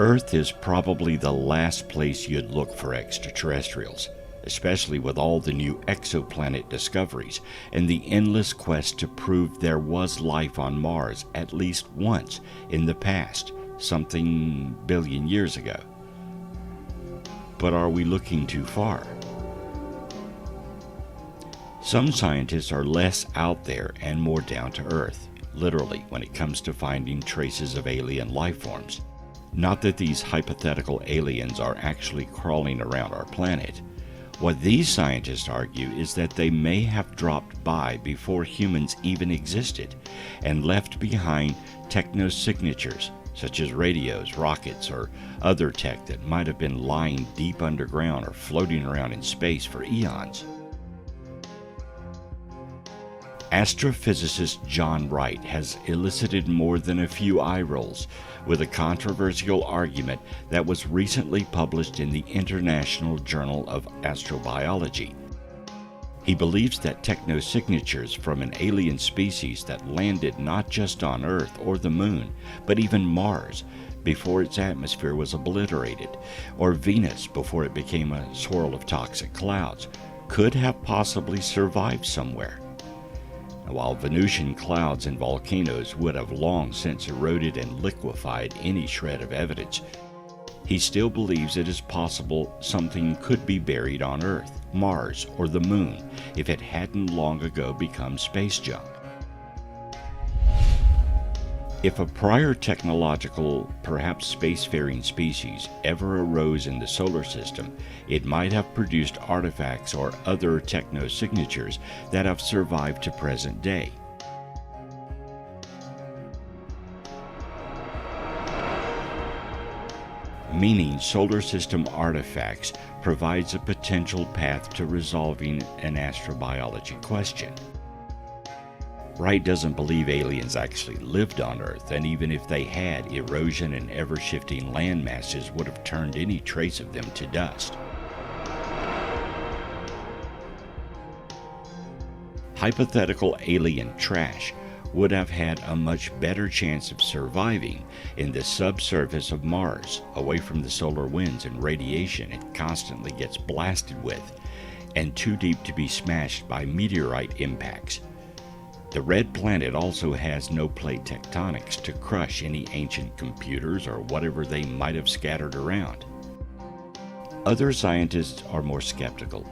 Earth is probably the last place you'd look for extraterrestrials, especially with all the new exoplanet discoveries and the endless quest to prove there was life on Mars at least once in the past, something billion years ago. But are we looking too far? Some scientists are less out there and more down to earth, literally, when it comes to finding traces of alien life forms. Not that these hypothetical aliens are actually crawling around our planet. What these scientists argue is that they may have dropped by before humans even existed and left behind techno-signatures such as radios, rockets, or other tech that might have been lying deep underground or floating around in space for eons. Astrophysicist John Wright has elicited more than a few eye rolls with a controversial argument that was recently published in the International Journal of Astrobiology. He believes that techno-signatures from an alien species that landed not just on Earth or the Moon, but even Mars before its atmosphere was obliterated, or Venus before it became a swirl of toxic clouds, could have possibly survived somewhere. While Venusian clouds and volcanoes would have long since eroded and liquefied any shred of evidence, he still believes it is possible something could be buried on Earth, Mars, or the Moon if it hadn't long ago become space junk. If a prior technological, perhaps spacefaring species ever arose in the solar system, it might have produced artifacts or other techno-signatures that have survived to present day. Meaning solar system artifacts provides a potential path to resolving an astrobiology question. Wright doesn't believe aliens actually lived on Earth, and even if they had, erosion and ever-shifting land masses would have turned any trace of them to dust. Hypothetical alien trash would have had a much better chance of surviving in the subsurface of Mars, away from the solar winds and radiation it constantly gets blasted with, and too deep to be smashed by meteorite impacts. The red planet also has no plate tectonics to crush any ancient computers or whatever they might have scattered around. Other scientists are more skeptical,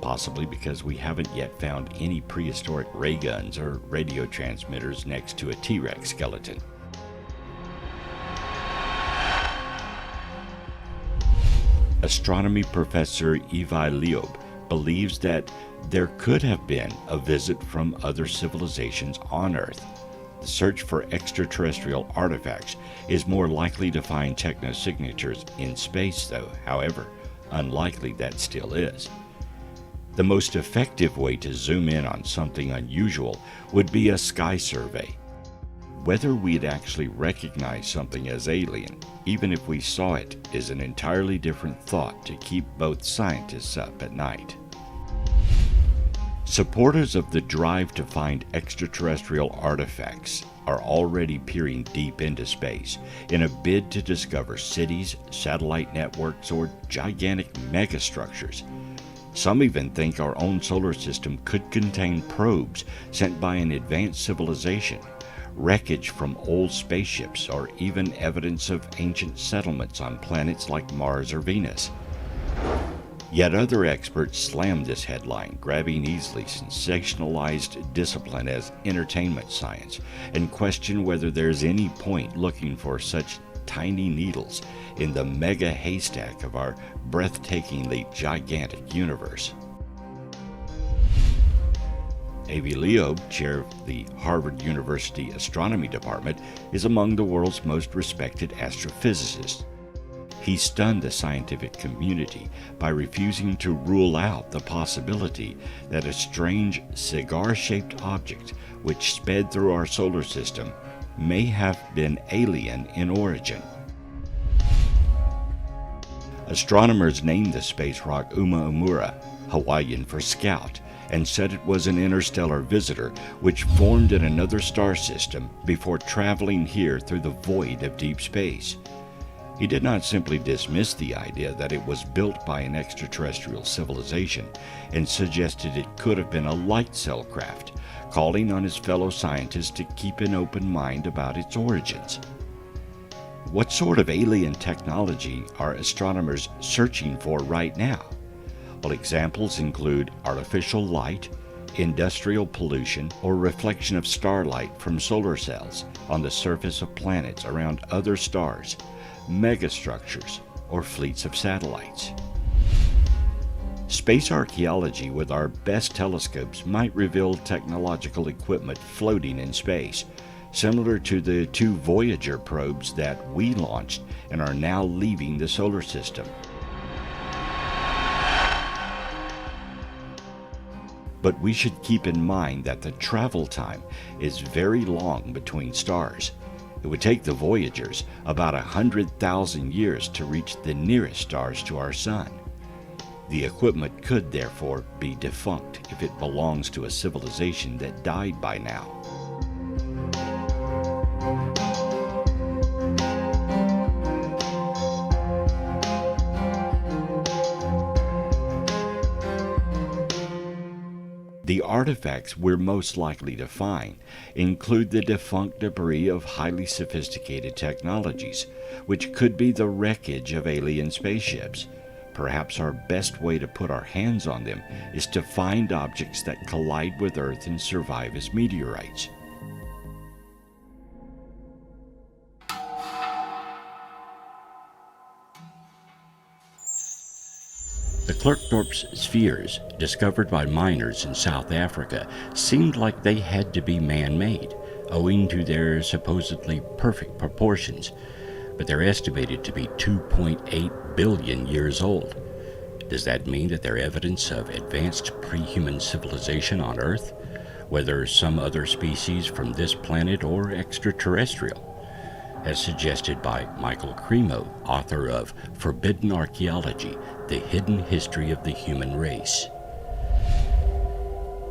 possibly because we haven't yet found any prehistoric ray guns or radio transmitters next to a T-Rex skeleton. Astronomy professor Ivi Leob believes that there could have been a visit from other civilizations on Earth. The search for extraterrestrial artifacts is more likely to find techno-signatures in space, though, however unlikely that still is. The most effective way to zoom in on something unusual would be a sky survey. Whether we'd actually recognize something as alien, even if we saw it, is an entirely different thought to keep both scientists up at night. Supporters of the drive to find extraterrestrial artifacts are already peering deep into space in a bid to discover cities, satellite networks, or gigantic megastructures. Some even think our own solar system could contain probes sent by an advanced civilization, wreckage from old spaceships, or even evidence of ancient settlements on planets like Mars or Venus. Yet other experts slam this headline, grabbing easily sensationalized discipline as entertainment science, and question whether there's any point looking for such tiny needles in the mega haystack of our breathtakingly gigantic universe. Avi Leob, chair of the Harvard University Astronomy Department, is among the world's most respected astrophysicists. He stunned the scientific community by refusing to rule out the possibility that a strange cigar-shaped object which sped through our solar system may have been alien in origin. Astronomers named the space rock Oumuamua, Hawaiian for scout, and said it was an interstellar visitor which formed in another star system before traveling here through the void of deep space. He did not simply dismiss the idea that it was built by an extraterrestrial civilization and suggested it could have been a light cell craft, calling on his fellow scientists to keep an open mind about its origins. What sort of alien technology are astronomers searching for right now? Well, examples include artificial light, industrial pollution, or reflection of starlight from solar cells on the surface of planets around other stars, megastructures, or fleets of satellites. Space archaeology with our best telescopes might reveal technological equipment floating in space, similar to the 2 Voyager probes that we launched and are now leaving the solar system. But we should keep in mind that the travel time is very long between stars. It would take the Voyagers about 100,000 years to reach the nearest stars to our Sun. The equipment could therefore be defunct if it belongs to a civilization that died by now. The artifacts we're most likely to find include the defunct debris of highly sophisticated technologies, which could be the wreckage of alien spaceships. Perhaps our best way to put our hands on them is to find objects that collide with Earth and survive as meteorites. The Klerksdorp spheres, discovered by miners in South Africa, seemed like they had to be man-made, owing to their supposedly perfect proportions, but they're estimated to be 2.8 billion years old. Does that mean that they're evidence of advanced pre-human civilization on Earth, whether some other species from this planet or extraterrestrial? As suggested by Michael Cremo, author of Forbidden Archaeology, The Hidden History of the Human Race.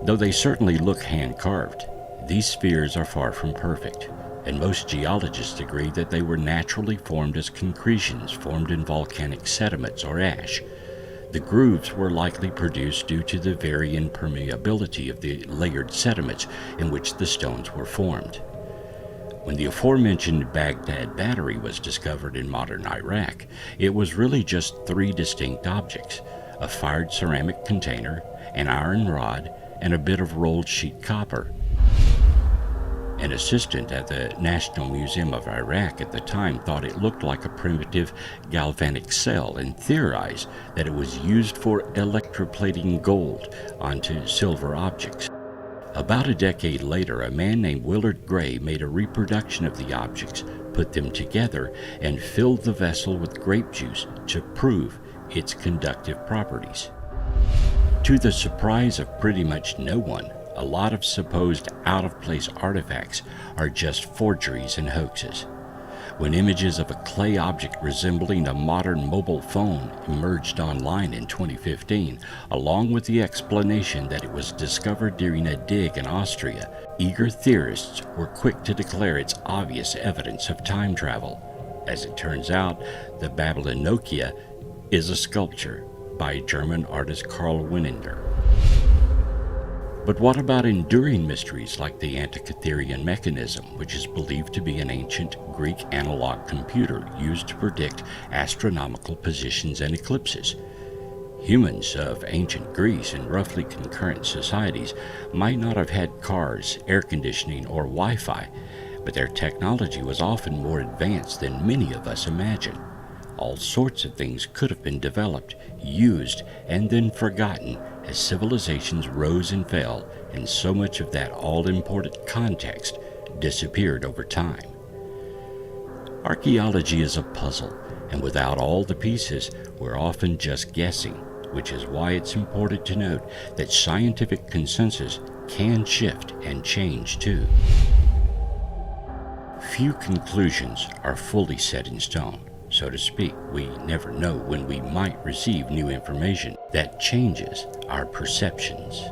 Though they certainly look hand-carved, these spheres are far from perfect, and most geologists agree that they were naturally formed as concretions formed in volcanic sediments or ash. The grooves were likely produced due to the varying permeability of the layered sediments in which the stones were formed. When the aforementioned Baghdad Battery was discovered in modern Iraq, it was really just 3 distinct objects: a fired ceramic container, an iron rod, and a bit of rolled sheet copper. An assistant at the National Museum of Iraq at the time thought it looked like a primitive galvanic cell and theorized that it was used for electroplating gold onto silver objects. About a decade later, a man named Willard Gray made a reproduction of the objects, put them together, and filled the vessel with grape juice to prove its conductive properties. To the surprise of pretty much no one, a lot of supposed out-of-place artifacts are just forgeries and hoaxes. When images of a clay object resembling a modern mobile phone emerged online in 2015, along with the explanation that it was discovered during a dig in Austria, eager theorists were quick to declare its obvious evidence of time travel. As it turns out, the Babylonokia is a sculpture by German artist Karl Wiener. But what about enduring mysteries like the Antikytherian mechanism, which is believed to be an ancient Greek analog computer used to predict astronomical positions and eclipses? Humans of ancient Greece and roughly concurrent societies might not have had cars, air conditioning, or Wi-Fi, but their technology was often more advanced than many of us imagine. All sorts of things could have been developed, used, and then forgotten as civilizations rose and fell, and so much of that all-important context disappeared over time. Archaeology is a puzzle, and without all the pieces, we're often just guessing, which is why it's important to note that scientific consensus can shift and change too. Few conclusions are fully set in stone. So to speak, we never know when we might receive new information that changes our perceptions.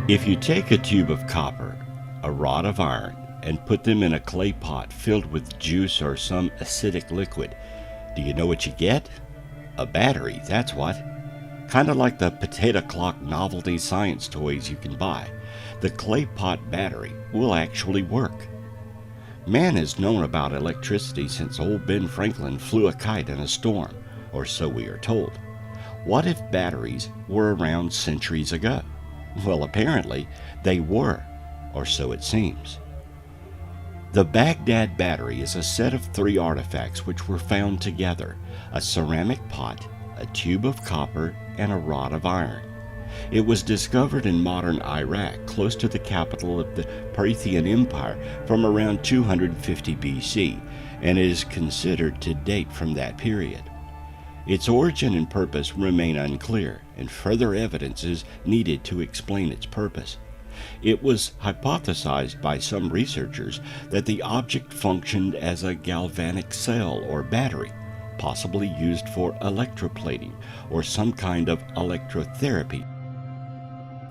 If you take a tube of copper, a rod of iron, and put them in a clay pot filled with juice or some acidic liquid, do you know what you get? A battery, that's what. Kind of like the potato clock novelty science toys you can buy. The clay pot battery will actually work. Man has known about electricity since old Ben Franklin flew a kite in a storm, or so we are told. What if batteries were around centuries ago? Well, apparently they were, or so it seems. The Baghdad Battery is a set of 3 artifacts which were found together: a ceramic pot, a tube of copper, and a rod of iron. It was discovered in modern Iraq, close to the capital of the Parthian Empire, from around 250 BC, and is considered to date from that period. Its origin and purpose remain unclear, and further evidence is needed to explain its purpose. It was hypothesized by some researchers that the object functioned as a galvanic cell or battery, possibly used for electroplating or some kind of electrotherapy.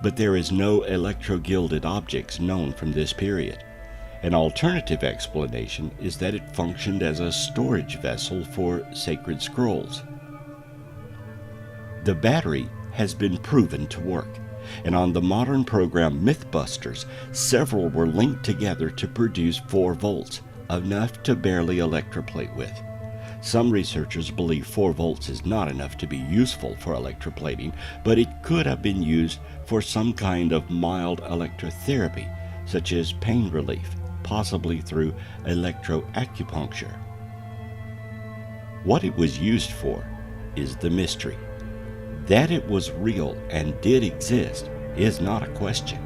But there is no electro-gilded objects known from this period. An alternative explanation is that it functioned as a storage vessel for sacred scrolls. The battery has been proven to work, and on the modern program Mythbusters, several were linked together to produce 4 volts, enough to barely electroplate with. Some researchers believe 4 volts is not enough to be useful for electroplating, but it could have been used for some kind of mild electrotherapy, such as pain relief, possibly through electroacupuncture. What it was used for is the mystery. That it was real and did exist is not a question.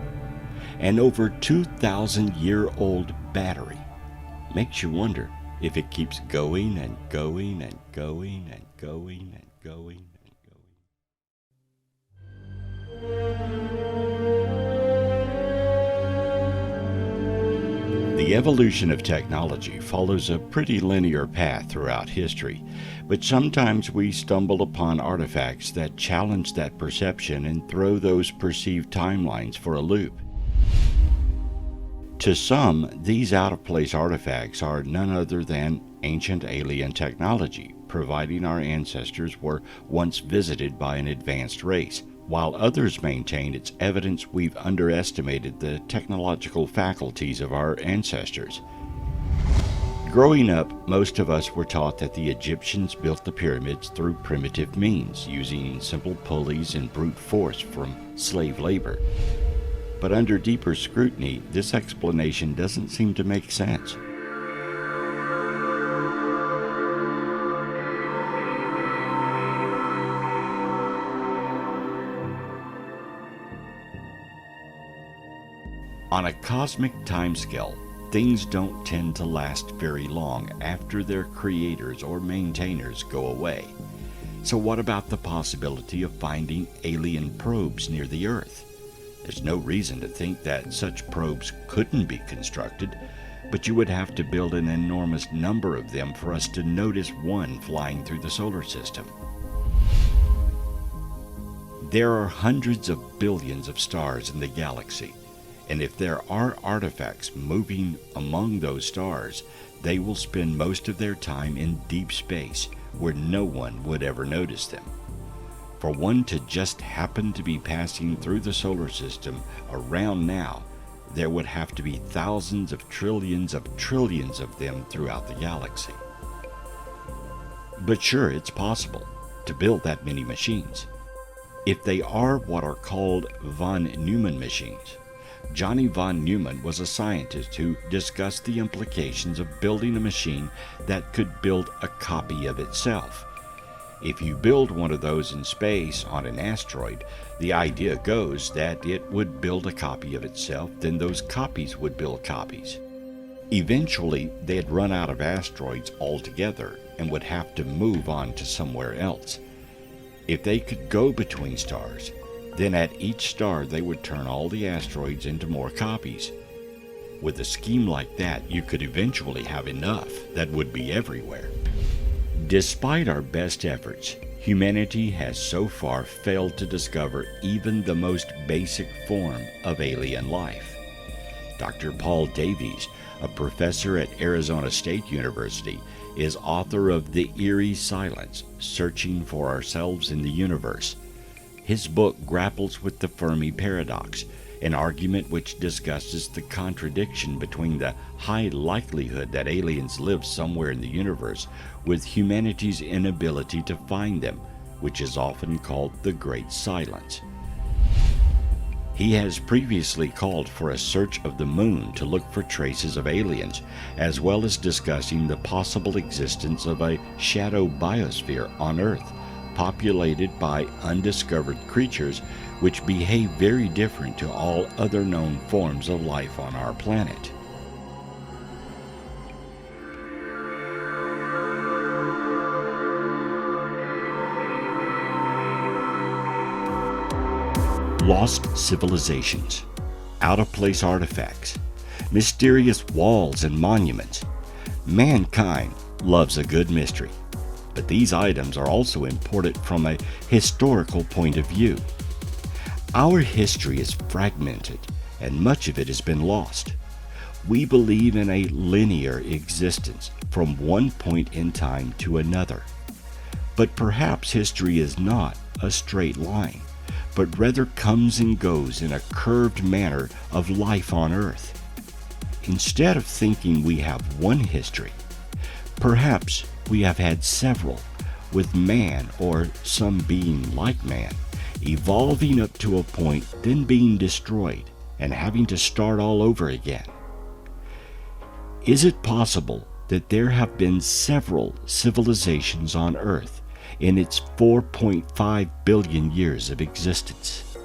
An over 2,000-year-old battery makes you wonder if it keeps going and going and going and going and going and going. The evolution of technology follows a pretty linear path throughout history, but sometimes we stumble upon artifacts that challenge that perception and throw those perceived timelines for a loop. To some, these out-of-place artifacts are none other than ancient alien technology, providing our ancestors were once visited by an advanced race, while others maintain it's evidence we've underestimated the technological faculties of our ancestors. Growing up, most of us were taught that the Egyptians built the pyramids through primitive means, using simple pulleys and brute force from slave labor. But under deeper scrutiny, this explanation doesn't seem to make sense. On a cosmic timescale, things don't tend to last very long after their creators or maintainers go away. So what about the possibility of finding alien probes near the Earth? There's no reason to think that such probes couldn't be constructed, but you would have to build an enormous number of them for us to notice one flying through the solar system. There are hundreds of billions of stars in the galaxy, and if there are artifacts moving among those stars, they will spend most of their time in deep space, where no one would ever notice them. For one to just happen to be passing through the solar system around now, there would have to be thousands of trillions of them throughout the galaxy. But sure, it's possible to build that many machines. If they are what are called von Neumann machines. Johnny von Neumann was a scientist who discussed the implications of building a machine that could build a copy of itself. If you build one of those in space on an asteroid, the idea goes that it would build a copy of itself, then those copies would build copies. Eventually, they'd run out of asteroids altogether and would have to move on to somewhere else. If they could go between stars, then at each star they would turn all the asteroids into more copies. With a scheme like that, you could eventually have enough that would be everywhere. Despite our best efforts, Humanity has so far failed to discover even the most basic form of alien life. Dr. Paul Davies, a professor at Arizona State University, is author of The Eerie Silence: Searching for Ourselves in the Universe. His book grapples with the Fermi paradox, an argument which discusses the contradiction between the high likelihood that aliens live somewhere in the universe with humanity's inability to find them, which is often called the Great Silence. He has previously called for a search of the moon to look for traces of aliens, as well as discussing the possible existence of a shadow biosphere on Earth, populated by undiscovered creatures which behave very different to all other known forms of life on our planet. Lost civilizations, out-of-place artifacts, mysterious walls and monuments. Mankind loves a good mystery, but these items are also important from a historical point of view. Our history is fragmented, and much of it has been lost. We believe in a linear existence from one point in time to another. But perhaps history is not a straight line, but rather comes and goes in a curved manner of life on Earth. Instead of thinking we have one history, perhaps we have had several, with man or some being like man evolving up to a point, then being destroyed and having to start all over again. Is it possible that there have been several civilizations on Earth in its 4.5 billion years of existence?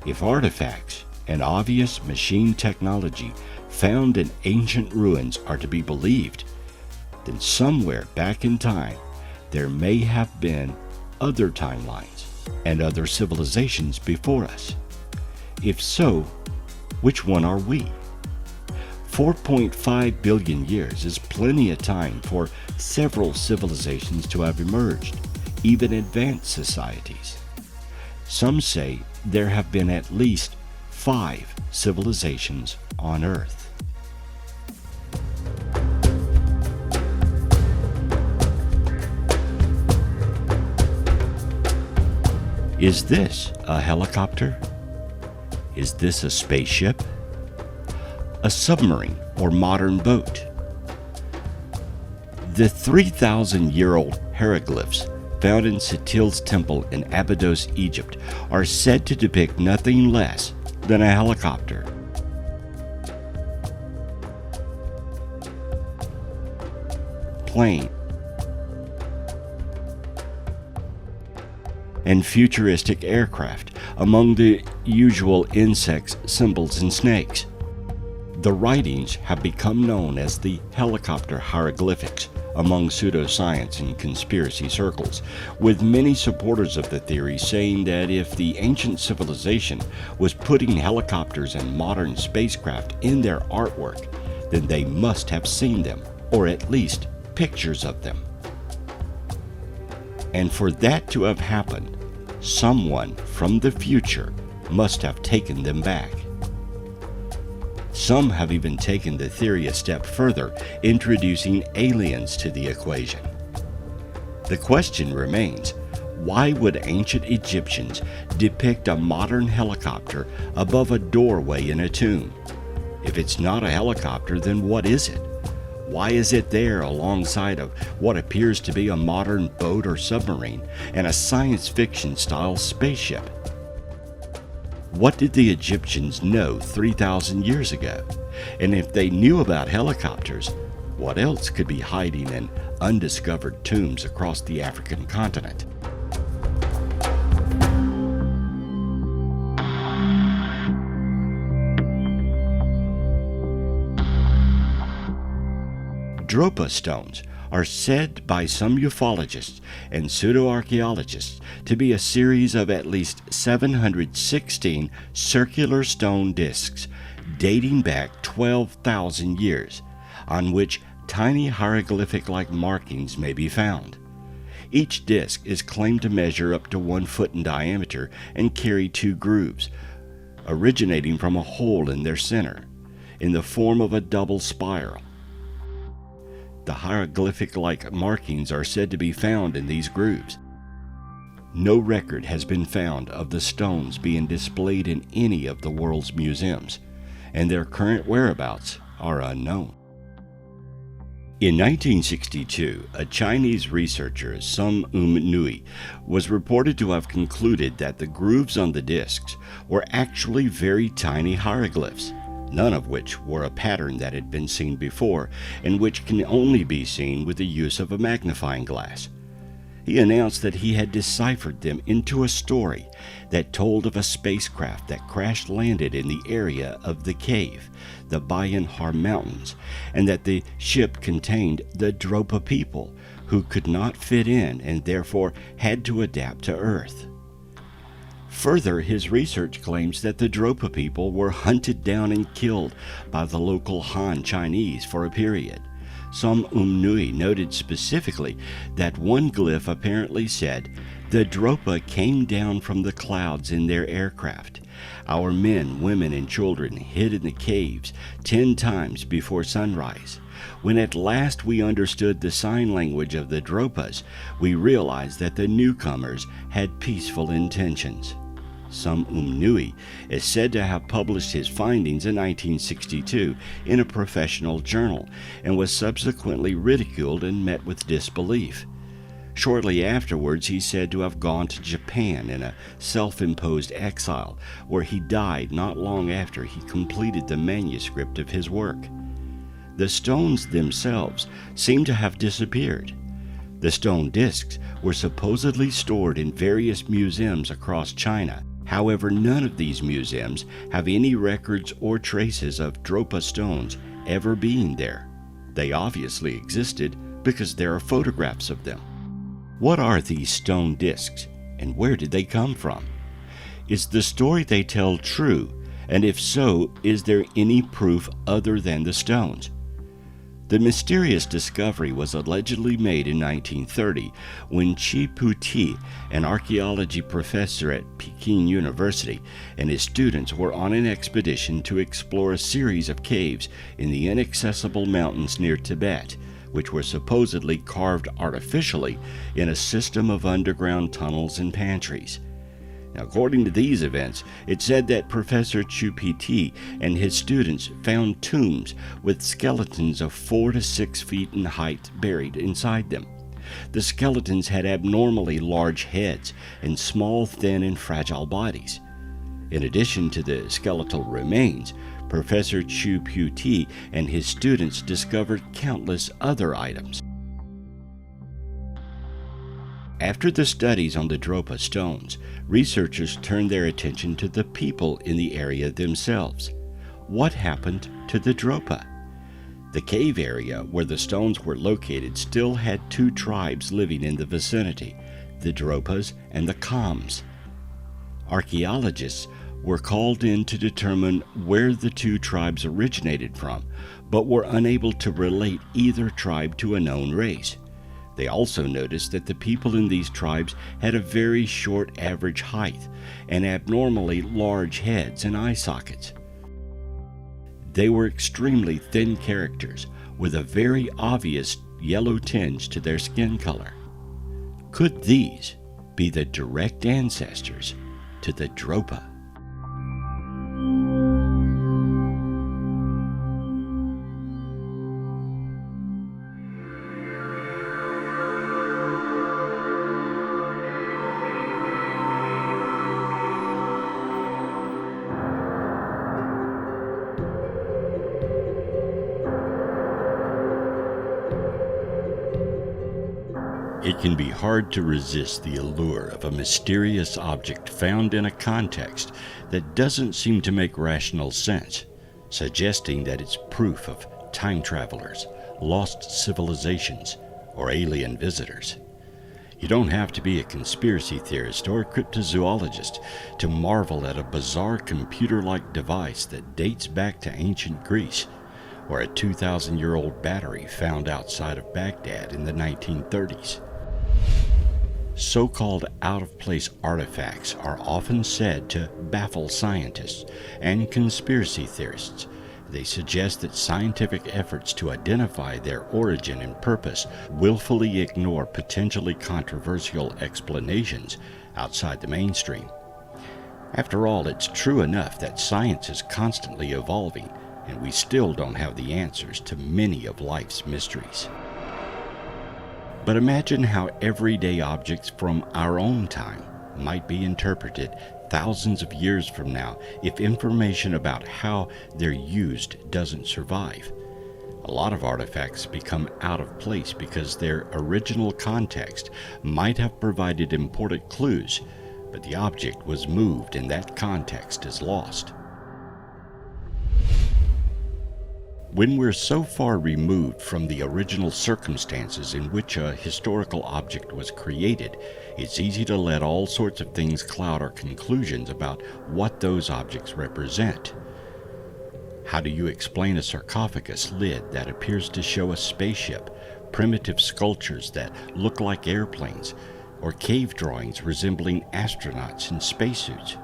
If artifacts and obvious machine technology found in ancient ruins are to be believed, then somewhere back in time there may have been other timelines and other civilizations before us. If so, which one are we? 4.5 billion years is plenty of time for several civilizations to have emerged, even advanced societies. Some say there have been at least 5 civilizations on Earth. Is this a helicopter? Is this a spaceship? A submarine or modern boat? The 3,000-year-old hieroglyphs found in Setil's temple in Abydos, Egypt, are said to depict nothing less than a helicopter. Plane and futuristic aircraft among the usual insects, symbols, and snakes. The writings have become known as the helicopter hieroglyphics among pseudoscience and conspiracy circles, with many supporters of the theory saying that if the ancient civilization was putting helicopters and modern spacecraft in their artwork, then they must have seen them, or at least pictures of them. And for that to have happened, someone from the future must have taken them back. Some have even taken the theory a step further, introducing aliens to the equation. The question remains, why would ancient Egyptians depict a modern helicopter above a doorway in a tomb? If it's not a helicopter, then what is it? Why is it there alongside of what appears to be a modern boat or submarine and a science fiction style spaceship? What did the Egyptians know 3,000 years ago? And if they knew about helicopters, what else could be hiding in undiscovered tombs across the African continent? Dropa stones are said by some ufologists and pseudo-archaeologists to be a series of at least 716 circular stone discs dating back 12,000 years, on which tiny hieroglyphic-like markings may be found. Each disc is claimed to measure up to 1 foot in diameter and carry 2 grooves, originating from a hole in their center, in the form of a double spiral. The hieroglyphic-like markings are said to be found in these grooves. No record has been found of the stones being displayed in any of the world's museums, and their current whereabouts are unknown. In 1962, a Chinese researcher, Nui, was reported to have concluded that the grooves on the discs were actually very tiny hieroglyphs, none of which were a pattern that had been seen before, and which can only be seen with the use of a magnifying glass. He announced that he had deciphered them into a story that told of a spacecraft that crash-landed in the area of the cave, the Bayan Har Mountains, and that the ship contained the Dropa people, who could not fit in and therefore had to adapt to Earth. Further, his research claims that the Dropa people were hunted down and killed by the local Han Chinese for a period. Nui noted specifically that one glyph apparently said, "The Dropa came down from the clouds in their aircraft. Our men, women, and children hid in the caves 10 times before sunrise. When at last we understood the sign language of the Dropas, we realized that the newcomers had peaceful intentions." Nui is said to have published his findings in 1962 in a professional journal and was subsequently ridiculed and met with disbelief. Shortly afterwards, he's said to have gone to Japan in a self-imposed exile, where he died not long after he completed the manuscript of his work. The stones themselves seem to have disappeared. The stone discs were supposedly stored in various museums across China. However, none of these museums have any records or traces of Dropa stones ever being there. They obviously existed because there are photographs of them. What are these stone discs, and where did they come from? Is the story they tell true, and if so, is there any proof other than the stones? The mysterious discovery was allegedly made in 1930 when Chi Pu-ti, an archaeology professor at Peking University, and his students were on an expedition to explore a series of caves in the inaccessible mountains near Tibet, which were supposedly carved artificially in a system of underground tunnels and pantries. Now, according to these events, it said that Professor Chu Pt and his students found tombs with skeletons of 4 to 6 feet in height buried inside them. The skeletons had abnormally large heads and small, thin, and fragile bodies. In addition to the skeletal remains, Professor Chu Pt and his students discovered countless other items. After the studies on the Dropa stones, researchers turned their attention to the people in the area themselves. What happened to the Dropa? The cave area where the stones were located still had 2 tribes living in the vicinity, the Dropas and the Khams. Archaeologists were called in to determine where the 2 tribes originated from, but were unable to relate either tribe to a known race. They also noticed that the people in these tribes had a very short average height and abnormally large heads and eye sockets. They were extremely thin characters with a very obvious yellow tinge to their skin color. Could these be the direct ancestors to the Dropa? It can be hard to resist the allure of a mysterious object found in a context that doesn't seem to make rational sense, suggesting that it's proof of time travelers, lost civilizations, or alien visitors. You don't have to be a conspiracy theorist or a cryptozoologist to marvel at a bizarre computer-like device that dates back to ancient Greece, or a 2,000-year-old battery found outside of Baghdad in the 1930s. So-called out-of-place artifacts are often said to baffle scientists and conspiracy theorists. They suggest that scientific efforts to identify their origin and purpose willfully ignore potentially controversial explanations outside the mainstream. After all, it's true enough that science is constantly evolving, and we still don't have the answers to many of life's mysteries. But imagine how everyday objects from our own time might be interpreted thousands of years from now if information about how they're used doesn't survive. A lot of artifacts become out of place because their original context might have provided important clues, but the object was moved and that context is lost. When we're so far removed from the original circumstances in which a historical object was created, it's easy to let all sorts of things cloud our conclusions about what those objects represent. How do you explain a sarcophagus lid that appears to show a spaceship, primitive sculptures that look like airplanes, or cave drawings resembling astronauts in spacesuits?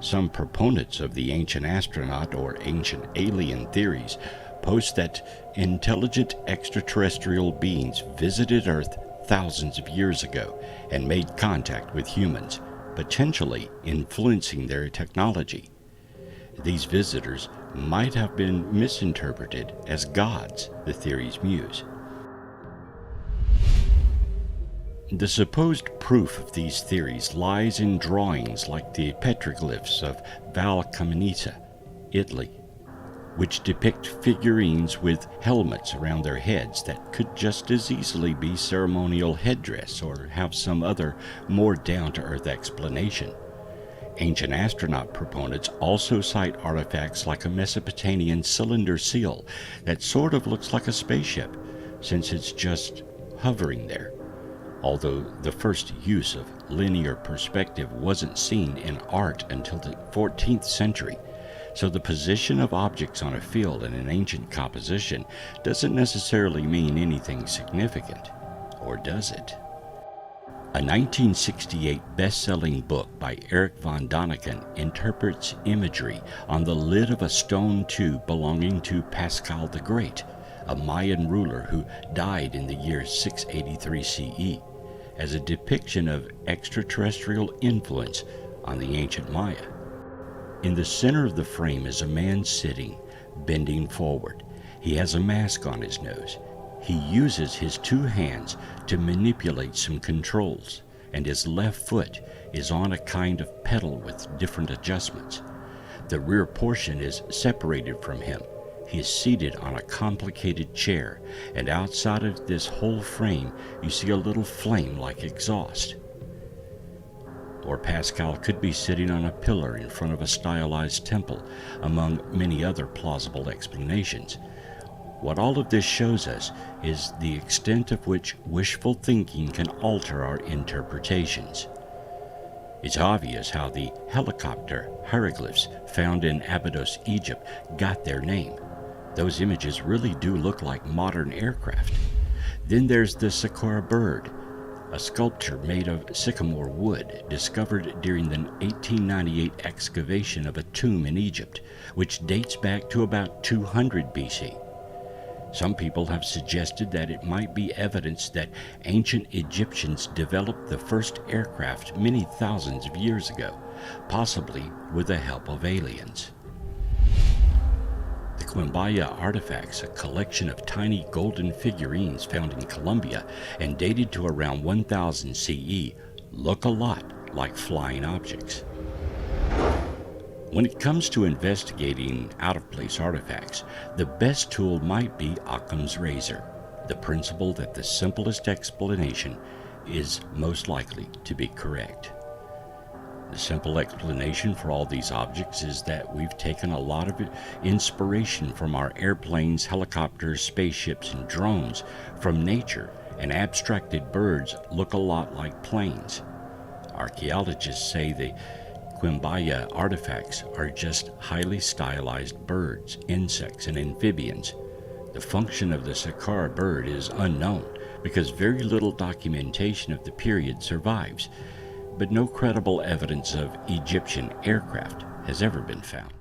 Some proponents of the ancient astronaut or ancient alien theories post that intelligent extraterrestrial beings visited Earth thousands of years ago and made contact with humans, potentially influencing their technology. These visitors might have been misinterpreted as gods, the theories muse. The supposed proof of these theories lies in drawings like the petroglyphs of Val Caminita, Italy, which depict figurines with helmets around their heads that could just as easily be ceremonial headdress or have some other more down-to-earth explanation. Ancient astronaut proponents also cite artifacts like a Mesopotamian cylinder seal that sort of looks like a spaceship, since it's just hovering there. Although the first use of linear perspective wasn't seen in art until the 14th century, so the position of objects on a field in an ancient composition doesn't necessarily mean anything significant, or does it? A 1968 best-selling book by Eric von Daniken interprets imagery on the lid of a stone tube belonging to Pascal the Great, a Mayan ruler who died in the year 683 CE, as a depiction of extraterrestrial influence on the ancient Maya. In the center of the frame is a man sitting, bending forward. He has a mask on his nose. He uses his two hands to manipulate some controls, and his left foot is on a kind of pedal with different adjustments. The rear portion is separated from him. He is seated on a complicated chair, and outside of this whole frame you see a little flame-like exhaust. Or Pascal could be sitting on a pillar in front of a stylized temple, among many other plausible explanations. What all of this shows us is the extent of which wishful thinking can alter our interpretations. It's obvious how the helicopter hieroglyphs found in Abydos, Egypt got their name. Those images really do look like modern aircraft. Then there's the sakura bird, a sculpture made of sycamore wood discovered during the 1898 excavation of a tomb in Egypt, which dates back to about 200 BC. Some people have suggested that it might be evidence that ancient Egyptians developed the first aircraft many thousands of years ago, possibly with the help of aliens. The Quimaya artifacts, a collection of tiny golden figurines found in Colombia and dated to around 1000 CE, look a lot like flying objects. When it comes to investigating out-of-place artifacts, the best tool might be Occam's razor, the principle that the simplest explanation is most likely to be correct. The simple explanation for all these objects is that we've taken a lot of inspiration from our airplanes, helicopters, spaceships, and drones from nature, and abstracted birds look a lot like planes. Archaeologists say the Quimaya artifacts are just highly stylized birds, insects, and amphibians. The function of the sakura bird is unknown, because very little documentation of the period survives, but no credible evidence of Egyptian aircraft has ever been found.